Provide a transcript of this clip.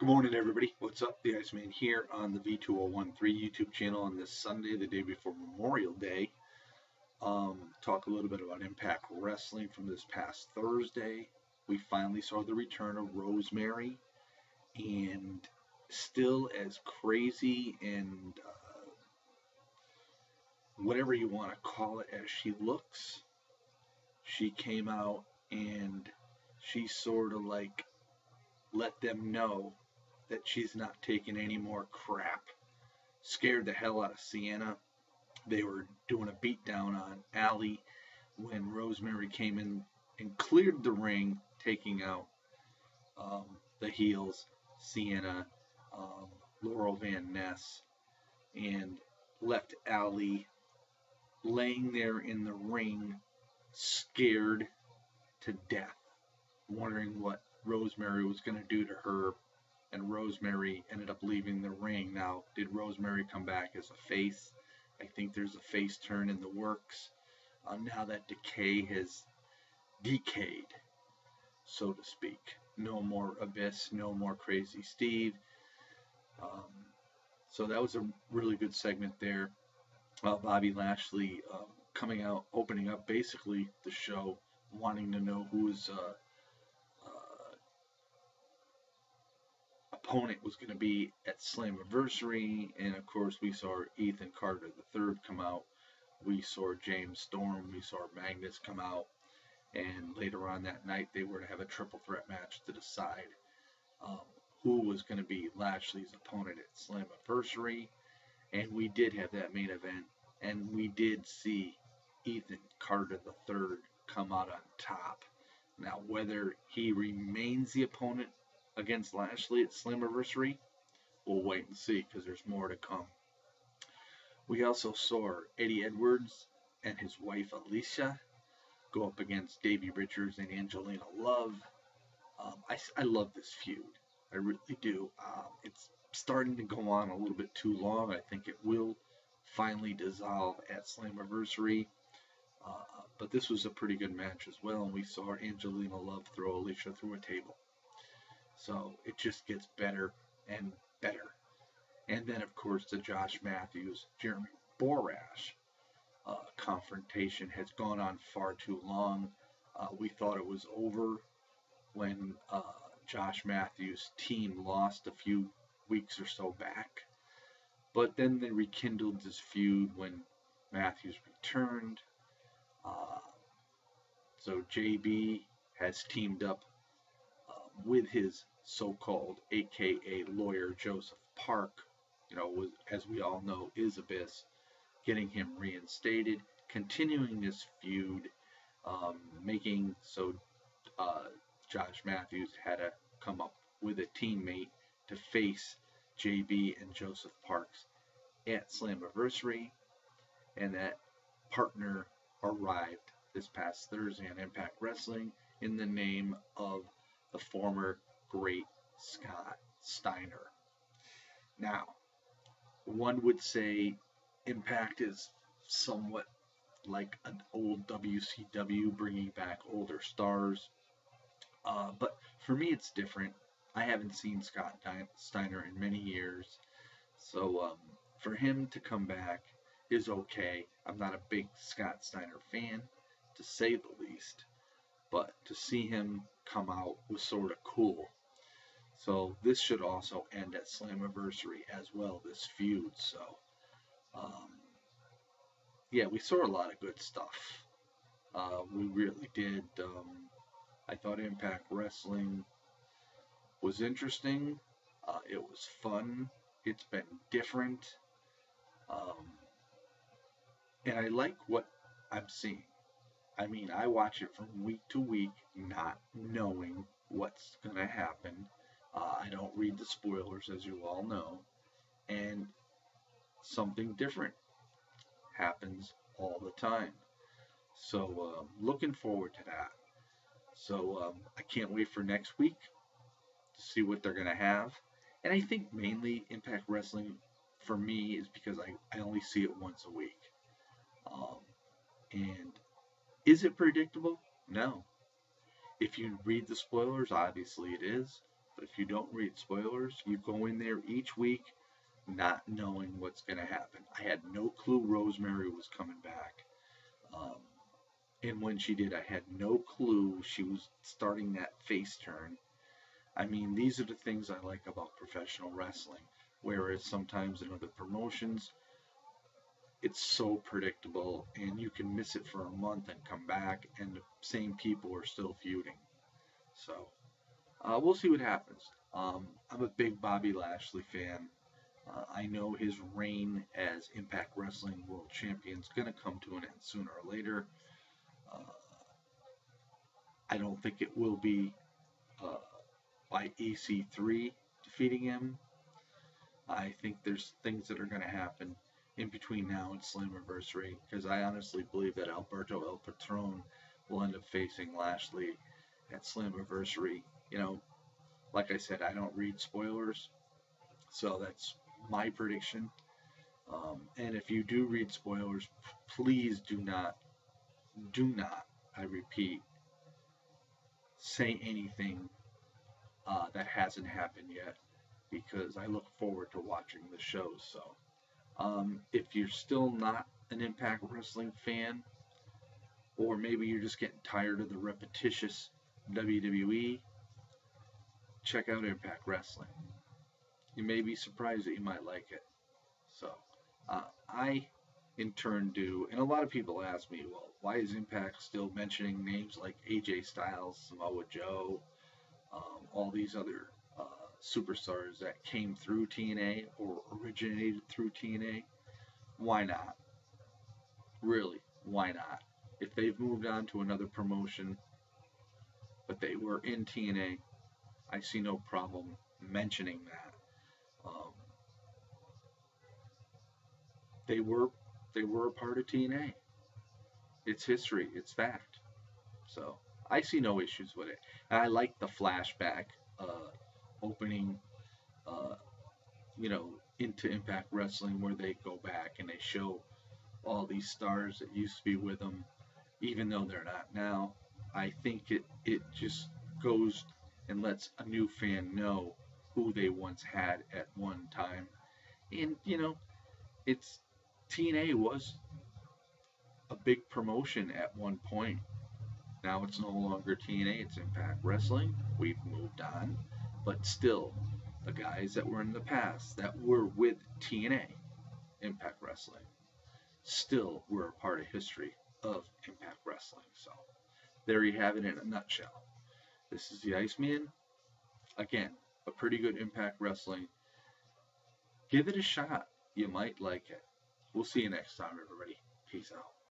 Good morning, everybody. What's up? The Iceman here on the V2013 YouTube channel on this Sunday, the day before Memorial Day. Talk a little bit about Impact Wrestling from this past Thursday. We finally saw the return of Rosemary, and still as crazy and whatever you want to call it as she looks, she came out and she sort of like let them know that she's not taking any more crap. Scared the hell out of Sienna. They were doing a beatdown on Allie when Rosemary came in and cleared the ring, taking out the heels, Sienna, um, Laurel Van Ness, and left Allie laying there in the ring, scared to death, wondering what Rosemary was going to do to her. And Rosemary ended up leaving the ring. Now, did Rosemary come back as a face? I think there's a face turn in the works. Now that Decay has decayed, so to speak. No more Abyss, no more Crazy Steve. Um, so that was a really good segment there. Bobby Lashley coming out, opening up basically the show, wanting to know who his opponent was going to be at Slammiversary. And of course, we saw Ethan Carter III come out. We saw James Storm. We saw Magnus come out. And later on that night, they were to have a triple threat match to decide um, who was going to be Lashley's opponent at Slammiversary. And we did have that main event. And we did see Ethan Carter III come out on top. Now, whether he remains the opponent against Lashley at Slammiversary, we'll wait and see because there's more to come. We also saw Eddie Edwards and his wife Alicia go up against Davey Richards and Angelina Love. I love this feud. I really do. It's starting to go on a little bit too long. I think it will finally dissolve at Slammiversary. But this was a pretty good match as well, and we saw Angelina Love throw Alicia through a table. So it just gets better and better. And then, of course, the Josh Matthews, Jeremy Borash confrontation has gone on far too long. We thought it was over when Josh Matthews' team lost a few weeks or so back. But then they rekindled this feud when Matthews returned. So JB has teamed up with his so-called AKA lawyer Joseph Park, as we all know, is Abyss, getting him reinstated, continuing this feud, making so Josh Matthews had to come up with a teammate to face JB and Joseph Parks at Slammiversary, and that partner arrived this past Thursday on Impact Wrestling in the name of the former great Scott Steiner. Now, one would say Impact is somewhat like an old WCW bringing back older stars. But for me, it's different. I haven't seen Scott Steiner in many years. So for him to come back is okay. I'm not a big Scott Steiner fan, to say the least. But to see him come out was sort of cool. So this should also end at Slammiversary as well, this feud. So, yeah, we saw a lot of good stuff. We really did. I thought Impact Wrestling was interesting. It was fun. It's been different. Um, and I like what I'm seeing. I mean, I watch it from week to week, not knowing what's going to happen. I don't read the spoilers, as you all know. And something different happens all the time. So, looking forward to that. So, I can't wait for next week to see what they're going to have. And I think mainly Impact Wrestling for me is because I only see it once a week. And is it predictable? No. If you read the spoilers, obviously it is. But if you don't read spoilers, you go in there each week not knowing what's going to happen. I had no clue Rosemary was coming back. Um, and when she did, I had no clue she was starting that face turn. I mean, these are the things I like about professional wrestling. Whereas sometimes in other promotions, it's so predictable and you can miss it for a month and come back and the same people are still feuding. So we'll see what happens. I'm a big Bobby Lashley fan. I know his reign as Impact Wrestling World Champion is going to come to an end sooner or later. Uh, I don't think it will be uh, by EC3 defeating him. I think there's things that are going to happen in between now and Slammiversary because I honestly believe that Alberto El Patron will end up facing Lashley at Slammiversary. You know, like I said, I don't read spoilers, so that's my prediction. And if you do read spoilers, please do not, I repeat, say anything that hasn't happened yet because I look forward to watching the show. So, if you're still not an Impact Wrestling fan, or maybe you're just getting tired of the repetitious WWE, check out Impact Wrestling. You may be surprised that you might like it. So, I in turn do, and a lot of people ask me, well, why is Impact still mentioning names like AJ Styles, Samoa Joe, all these other superstars that came through TNA or originated through TNA? Why not? Really, why not? If they've moved on to another promotion, but they were in TNA, I see no problem mentioning that. Um, they were they were a part of TNA. It's history. It's fact. So I see no issues with it. And I like the flashback opening, uh, into Impact Wrestling where they go back and they show all these stars that used to be with them, even though they're not now. I think it just goes and lets a new fan know who they once had at one time. And, it's TNA was a big promotion at one point. Now it's no longer TNA, it's Impact Wrestling. We've moved on. But still, the guys that were in the past that were with TNA, Impact Wrestling, still were a part of history of Impact Wrestling. So there you have it in a nutshell. This is the Iceman. Again, a pretty good Impact Wrestling. Give it a shot. You might like it. We'll see you next time, everybody. Peace out.